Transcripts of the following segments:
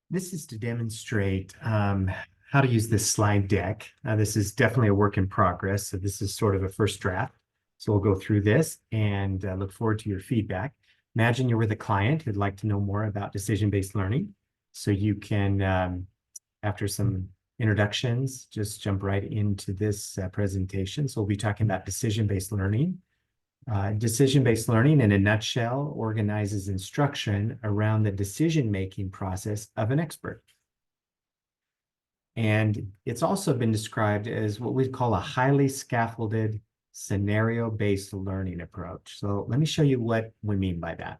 This is to demonstrate how to use this slide deck. This is definitely a work in progress. So this is sort of a first draft. So we'll go through this and look forward to your feedback. Imagine you're with a client who'd like to know more about decision-based learning. So you can, after some introductions, just jump right into this presentation. So we'll be talking about decision-based learning. Decision-based learning, in a nutshell, organizes instruction around the decision-making process of an expert. And it's also been described as what we'd call a highly scaffolded scenario-based learning approach. So let me show you what we mean by that.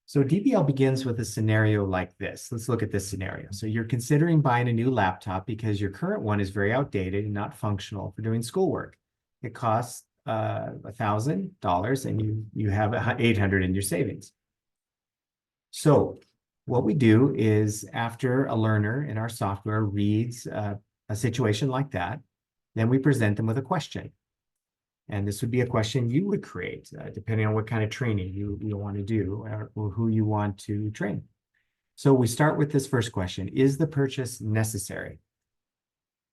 So DBL begins with a scenario like this. Let's look at this scenario. So you're considering buying a new laptop because your current one is very outdated and not functional for doing schoolwork. It costs $1,000 and you have $800 in your savings. So what we do is, after a learner in our software reads a situation like that, then we present them with a question. And this would be a question you would create, depending on what kind of training you want to do or who you want to train. So we start with this first question: is the purchase necessary?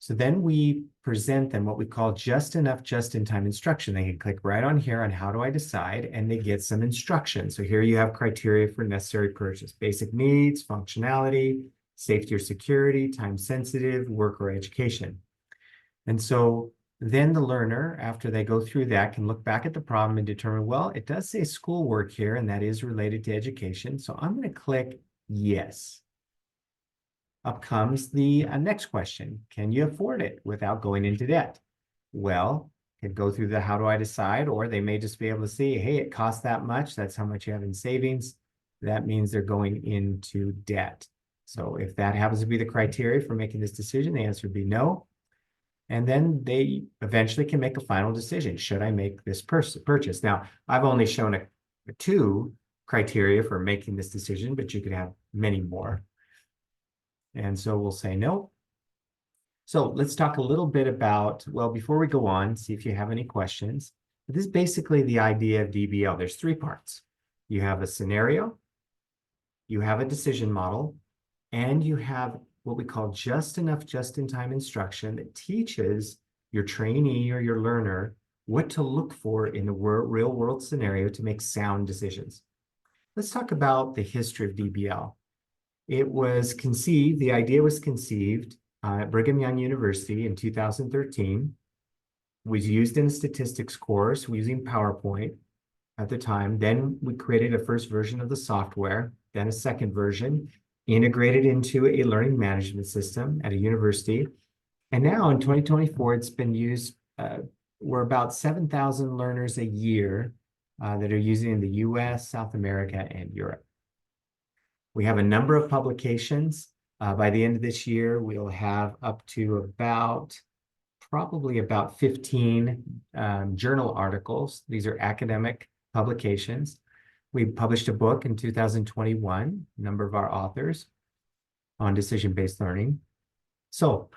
So then we present them what we call just enough, just-in-time instruction. They can click right on here on how do I decide, and they get some instruction. So here you have criteria for necessary purchase: basic needs, functionality, safety or security, time sensitive, work or education. And so then the learner, after they go through that, can look back at the problem and determine, well, it does say schoolwork here, and that is related to education. So I'm going to click yes. Up comes the next question: can you afford it without going into debt? Well, could go through the how do I decide, or they may just be able to see, hey, it costs that much. That's how much you have in savings. That means they're going into debt. So if that happens to be the criteria for making this decision, the answer would be no. And then they eventually can make a final decision. Should I make this purchase? Now, I've only shown two criteria for making this decision, but you could have many more. And so we'll say no. So let's talk a little bit about, well, before we go on, see if you have any questions. This is basically the idea of DBL. There's three parts. You have a scenario, you have a decision model, and you have what we call just enough, just-in-time instruction that teaches your trainee or your learner what to look for in the real-world scenario to make sound decisions. Let's talk about the history of DBL. It was conceived, the idea was conceived at Brigham Young University in 2013. Was used in a statistics course using PowerPoint at the time. Then we created a first version of the software, then a second version, integrated into a learning management system at a university. And now in 2024, it's been used, we're about 7,000 learners a year that are using it in the US, South America, and Europe. We have a number of publications. By the end of this year, we'll have up to probably about 15 journal articles. These are academic publications. We published a book in 2021, a number of our authors, on decision-based learning. So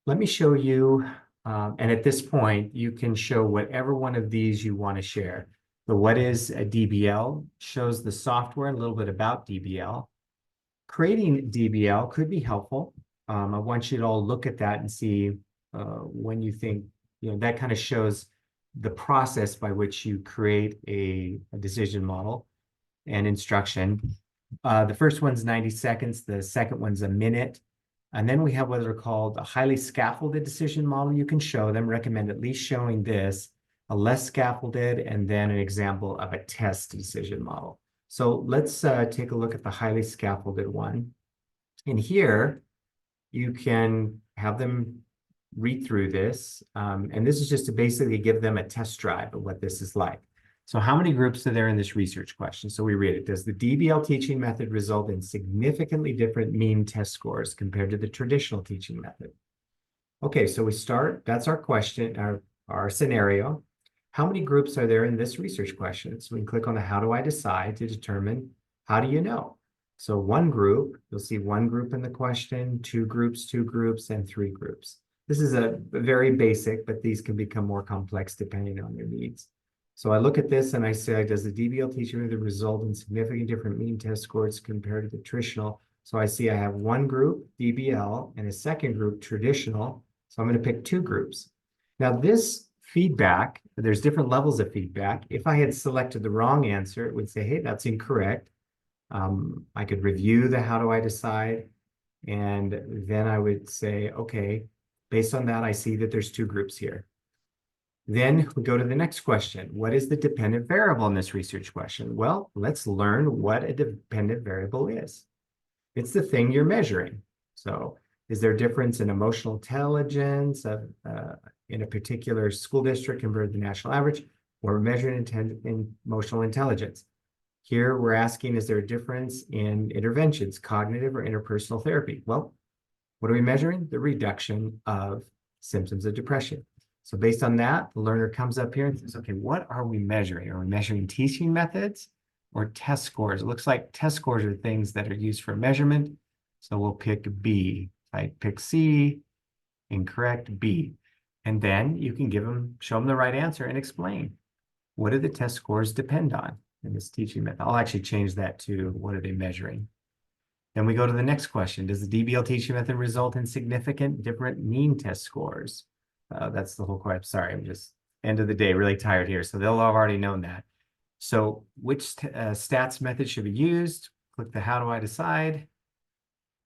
let me show you, and at this point, you can show whatever one of these you want to share. So what is a DBL? Shows the software, a little bit about DBL. Creating DBL could be helpful. I want you to all look at that and see when you think, that kind of shows the process by which you create a decision model and instruction. The first one's 90 seconds, the second one's a minute. And then we have what are called a highly scaffolded decision model. You can show them, recommend at least showing this, a less scaffolded, and then an example of a test decision model. So let's take a look at the highly scaffolded one. And here you can have them read through this. And this is just to basically give them a test drive of what this is like. So how many groups are there in this research question? So we read it. Does the DBL teaching method result in significantly different mean test scores compared to the traditional teaching method? Okay, so we start, that's our question, our scenario. How many groups are there in this research question? So we can click on the how do I decide to determine how do you know? So one group, you'll see one group in the question, two groups, and three groups. This is a very basic, but these can become more complex depending on your needs. So I look at this and I say, does the DBL teaching method result in significant different mean test scores compared to the traditional So I see I have one group, DBL, and a second group, traditional. So I'm going to pick two groups. Now this feedback, there's different levels of feedback. If I had selected the wrong answer, it would say, hey, that's incorrect. I could review the how do I decide, and then I would say, okay, based on that, I see that there's two groups here. Then we go to the next question. What is the dependent variable in this research question? Well, let's learn what a dependent variable is. It's the thing you're measuring. So is there a difference in emotional intelligence in a particular school district compared to the national average? We're measuring in emotional intelligence. Here we're asking, is there a difference in interventions, cognitive or interpersonal therapy? Well, what are we measuring? The reduction of symptoms of depression. So based on that, the learner comes up here and says, okay, what are we measuring? Are we measuring teaching methods or test scores? It looks like test scores are things that are used for measurement. So we'll pick B. If I pick C, incorrect, B. And then you can show them the right answer and explain. What do the test scores depend on in this teaching method? I'll actually change that to what are they measuring? Then we go to the next question. Does the DBL teaching method result in significant different mean test scores? That's the whole question. Sorry, I'm just end of the day, really tired here. So they'll have already known that. So which stats method should be used? Click the how do I decide?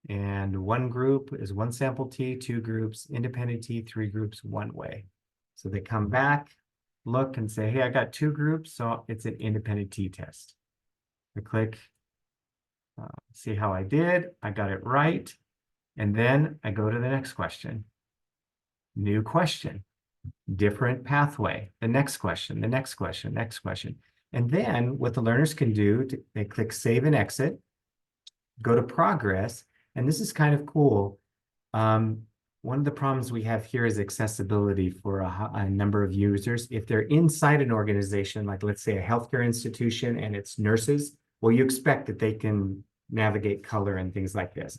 And one group is one sample T, two groups, independent T, three groups, one way. So they come back, look and say, hey, I got two groups, so it's an independent T test. I click, see how I did. I got it right. And then I go to the next question. New question, different pathway, the next question, the next question, next question. And then what the learners can do, they click save and exit, go to progress. And this is kind of cool. One of the problems we have here is accessibility for a number of users. If they're inside an organization, like let's say a healthcare institution and it's nurses, well, you expect that they can navigate color and things like this.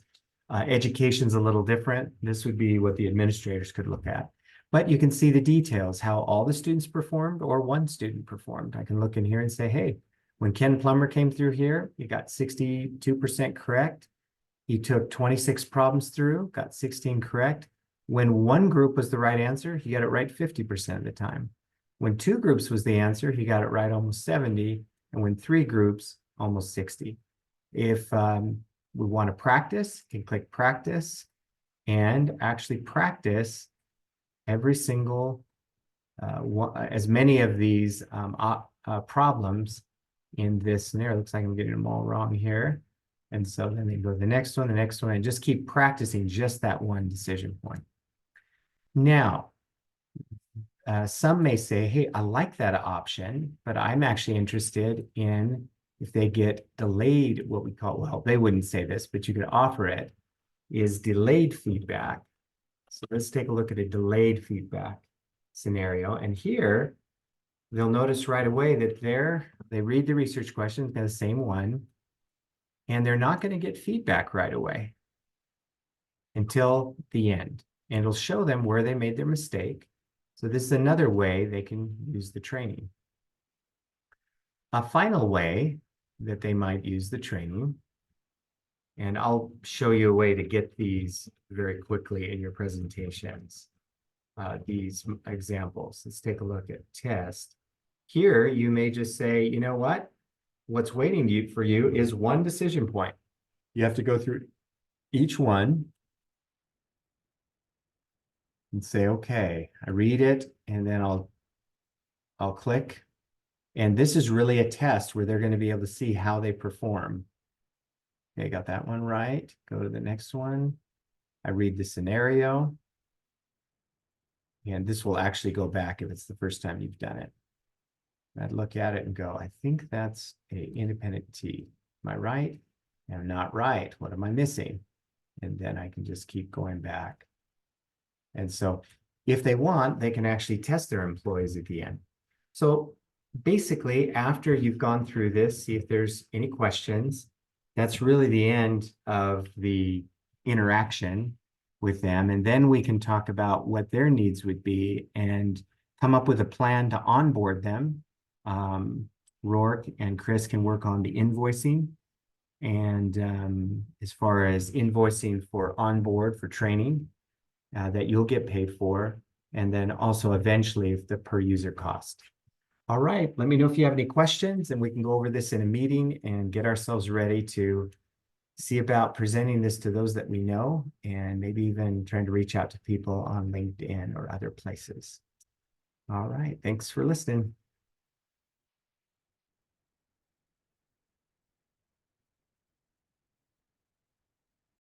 Education's a little different. This would be what the administrators could look at. But you can see the details, how all the students performed or one student performed. I can look in here and say, hey, when Ken Plummer came through here, he got 62% correct. He took 26 problems through, got 16 correct. When one group was the right answer, he got it right 50% of the time. When two groups was the answer, he got it right almost 70. And when three groups, almost 60. If we want to practice, you can click practice and actually practice every single, as many of these problems in this scenario. Looks like I'm getting them all wrong here. And so then they go to the next one, and just keep practicing just that one decision point. Now, some may say, hey, I like that option, but I'm actually interested in if they get delayed, what we call, well, they wouldn't say this, but you could offer it, is delayed feedback. So let's take a look at a delayed feedback scenario. And here, they'll notice right away that they read the research questions, the same one, and they're not going to get feedback right away until the end. And it'll show them where they made their mistake. So this is another way they can use the training. A final way that they might use the training, and I'll show you a way to get these very quickly in your presentations, these examples. Let's take a look at test. Here, you may just say, you know what? What's waiting for you is one decision point. You have to go through each one and say, okay, I read it, and then I'll click. And this is really a test where they're going to be able to see how they perform. Okay, got that one right. Go to the next one. I read the scenario. And this will actually go back if it's the first time you've done it. I'd look at it and go, I think that's an independent T. Am I right? I'm not right. What am I missing? And then I can just keep going back. And so if they want, they can actually test their employees at the end. So basically, after you've gone through this, see if there's any questions. That's really the end of the interaction with them. And then we can talk about what their needs would be and come up with a plan to onboard them. Rourke and Chris can work on the invoicing and as far as invoicing for onboard for training that you'll get paid for, and then also eventually the per user cost. All right, let me know if you have any questions, and we can go over this in a meeting and get ourselves ready to see about presenting this to those that we know, and maybe even trying to reach out to people on LinkedIn or other places. All right, thanks for listening.